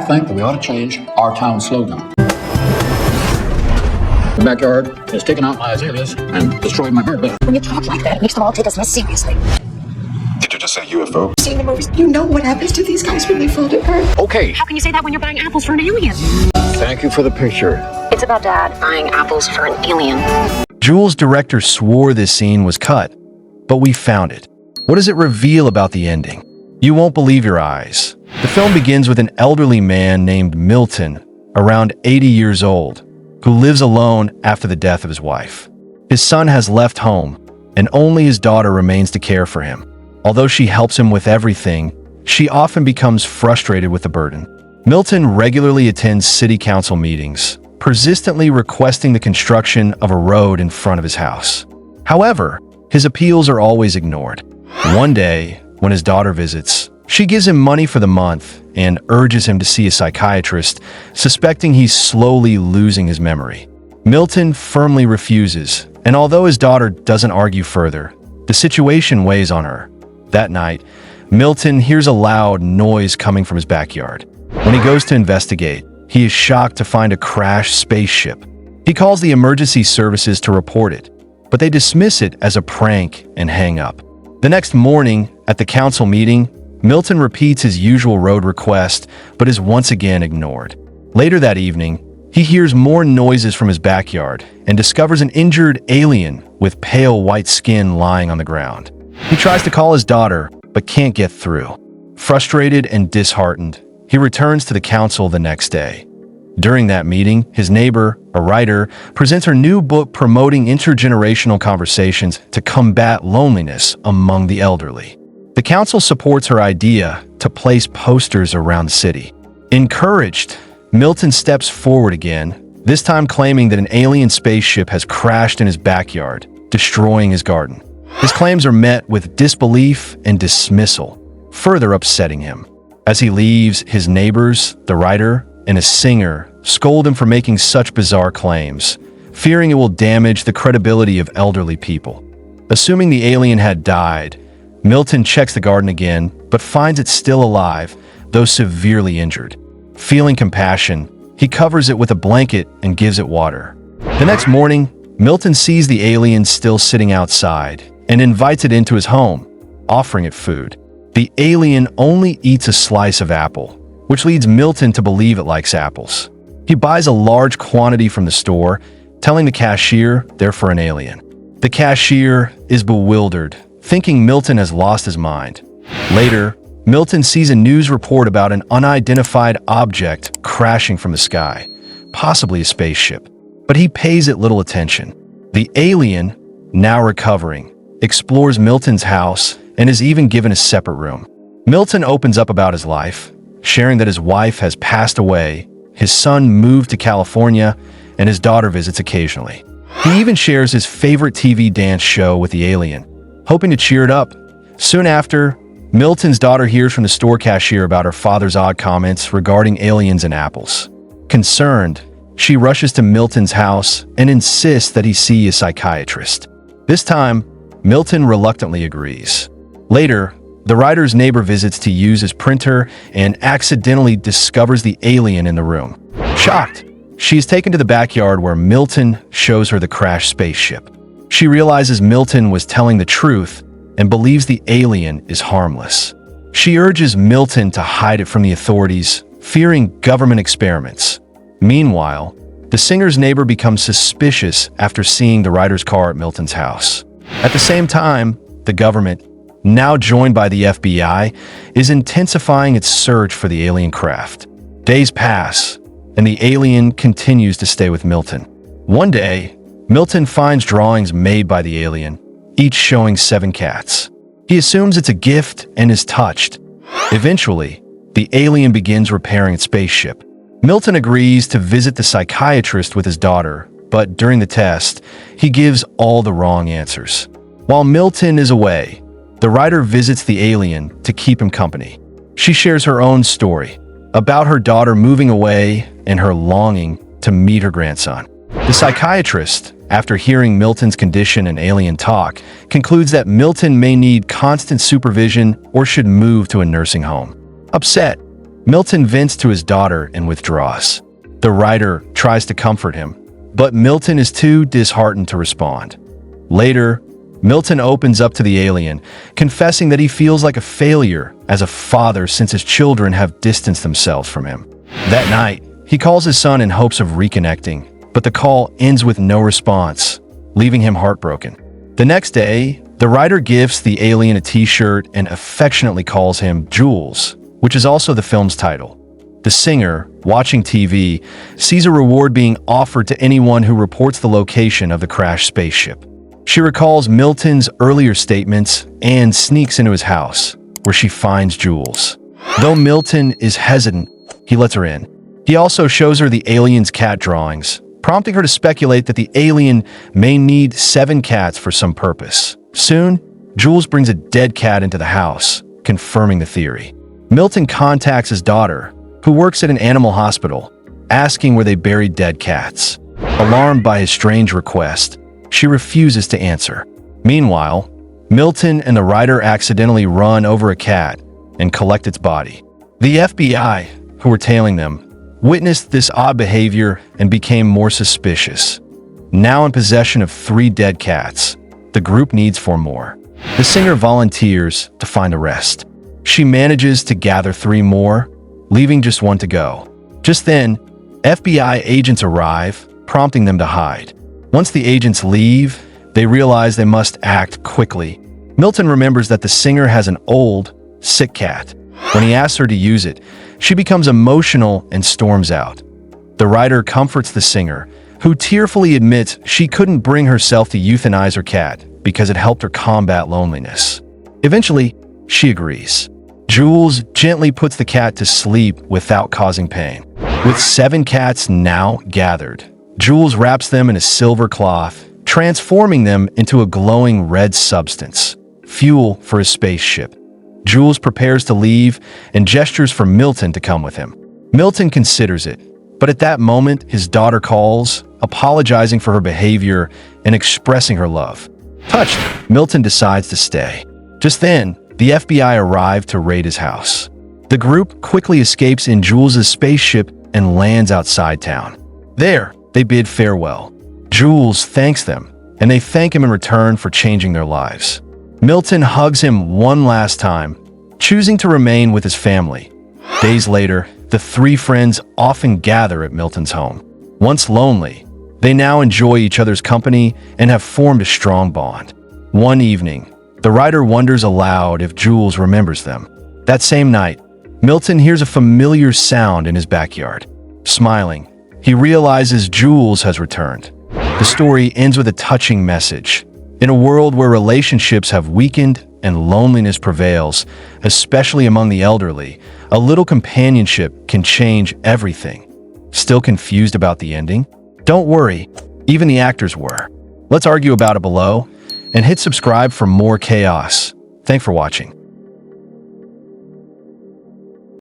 think that we ought to change our town slogan. The backyard has taken out my azaleas and destroyed my bird bath. When you talk like that, it makes them all take us less seriously. Did you just say UFO? Seeing the movies, you know what happens to these guys when they fall apart. Okay. How can you say that when you're buying apples for an alien? Thank you for the picture. It's about Dad buying apples for an alien. Jules' director swore this scene was cut, but we found it. What does it reveal about the ending? You won't believe your eyes. The film begins with an elderly man named Milton, around 80 years old, who lives alone after the death of his wife. His son has left home, and only his daughter remains to care for him. Although she helps him with everything, she often becomes frustrated with the burden. Milton regularly attends city council meetings, persistently requesting the construction of a road in front of his house. However, his appeals are always ignored. One day, when his daughter visits, she gives him money for the month and urges him to see a psychiatrist, suspecting he's slowly losing his memory. Milton firmly refuses, and although his daughter doesn't argue further, the situation weighs on her. That night, Milton hears a loud noise coming from his backyard. When he goes to investigate, he is shocked to find a crashed spaceship. He calls the emergency services to report it, but they dismiss it as a prank and hang up. The next morning, at the council meeting, Milton repeats his usual road request, but is once again ignored. Later that evening, he hears more noises from his backyard and discovers an injured alien with pale white skin lying on the ground. He tries to call his daughter, but can't get through. Frustrated and disheartened, he returns to the council the next day. During that meeting, his neighbor, a writer, presents her new book promoting intergenerational conversations to combat loneliness among the elderly. The council supports her idea to place posters around the city. Encouraged, Milton steps forward again, this time claiming that an alien spaceship has crashed in his backyard, destroying his garden. His claims are met with disbelief and dismissal, further upsetting him. As he leaves, his neighbors, the writer, and a singer scold him for making such bizarre claims, fearing it will damage the credibility of elderly people. Assuming the alien had died, Milton checks the garden again, but finds it still alive, though severely injured. Feeling compassion, he covers it with a blanket and gives it water. The next morning, Milton sees the alien still sitting outside and invites it into his home, offering it food. The alien only eats a slice of apple, which leads Milton to believe it likes apples. He buys a large quantity from the store, telling the cashier they're for an alien. The cashier is bewildered, thinking Milton has lost his mind. Later, Milton sees a news report about an unidentified object crashing from the sky, possibly a spaceship. But he pays it little attention. The alien, now recovering, explores Milton's house and is even given a separate room. Milton opens up about his life, sharing that his wife has passed away, his son moved to California, and his daughter visits occasionally. He even shares his favorite TV dance show with the alien, hoping to cheer it up. Soon after, Milton's daughter hears from the store cashier about her father's odd comments regarding aliens and apples. Concerned, she rushes to Milton's house and insists that he see a psychiatrist. This time, Milton reluctantly agrees. Later, the writer's neighbor visits to use his printer and accidentally discovers the alien in the room. Shocked, she is taken to the backyard where Milton shows her the crashed spaceship. She realizes Milton was telling the truth and believes the alien is harmless. She urges Milton to hide it from the authorities, fearing government experiments. Meanwhile, the singer's neighbor becomes suspicious after seeing the writer's car at Milton's house. At the same time, the government, now joined by the FBI, is intensifying its search for the alien craft. Days pass, and the alien continues to stay with Milton. One day, Milton finds drawings made by the alien, each showing 7 cats. He assumes it's a gift and is touched. Eventually, the alien begins repairing its spaceship. Milton agrees to visit the psychiatrist with his daughter, but during the test, he gives all the wrong answers. While Milton is away, the writer visits the alien to keep him company. She shares her own story about her daughter moving away and her longing to meet her grandson. The psychiatrist, after hearing Milton's condition and alien talk, concludes that Milton may need constant supervision or should move to a nursing home. Upset, Milton vents to his daughter and withdraws. The writer tries to comfort him, but Milton is too disheartened to respond. Later, Milton opens up to the alien, confessing that he feels like a failure as a father since his children have distanced themselves from him. That night, he calls his son in hopes of reconnecting, but the call ends with no response, leaving him heartbroken. The next day, the writer gives the alien a t-shirt and affectionately calls him Jules, which is also the film's title. The singer, watching TV, sees a reward being offered to anyone who reports the location of the crashed spaceship. She recalls Milton's earlier statements and sneaks into his house, where she finds Jules. Though Milton is hesitant, he lets her in. He also shows her the alien's cat drawings, prompting her to speculate that the alien may need 7 cats for some purpose. Soon, Jules brings a dead cat into the house, confirming the theory. Milton contacts his daughter, who works at an animal hospital, asking where they buried dead cats. Alarmed by his strange request, she refuses to answer. Meanwhile, Milton and the writer accidentally run over a cat and collect its body. The FBI, who were tailing them, witnessed this odd behavior and became more suspicious. Now in possession of 3 dead cats, the group needs 4 more. The singer volunteers to find a rest. She manages to gather 3 more, leaving just 1 to go. Just then, FBI agents arrive, prompting them to hide. Once the agents leave, they realize they must act quickly. Milton remembers that the singer has an old, sick cat. When he asks her to use it, she becomes emotional and storms out. The writer comforts the singer, who tearfully admits she couldn't bring herself to euthanize her cat because it helped her combat loneliness. Eventually, she agrees. Jules gently puts the cat to sleep without causing pain. With 7 cats now gathered, Jules wraps them in a silver cloth, transforming them into a glowing red substance, fuel for his spaceship. Jules prepares to leave and gestures for Milton to come with him. Milton considers it, but at that moment, his daughter calls, apologizing for her behavior and expressing her love. Touched, Milton decides to stay. Just then, the FBI arrive to raid his house. The group quickly escapes in Jules' spaceship and lands outside town. There, they bid farewell. Jules thanks them, and they thank him in return for changing their lives. Milton hugs him one last time, choosing to remain with his family. Days later, the 3 friends often gather at Milton's home. Once lonely, they now enjoy each other's company and have formed a strong bond. One evening, the writer wonders aloud if Jules remembers them. That same night, Milton hears a familiar sound in his backyard. Smiling, he realizes Jules has returned. The story ends with a touching message. In a world where relationships have weakened and loneliness prevails, especially among the elderly, a little companionship can change everything. Still confused about the ending? Don't worry, even the actors were. Let's argue about it below, and hit subscribe for more chaos. Thanks for watching.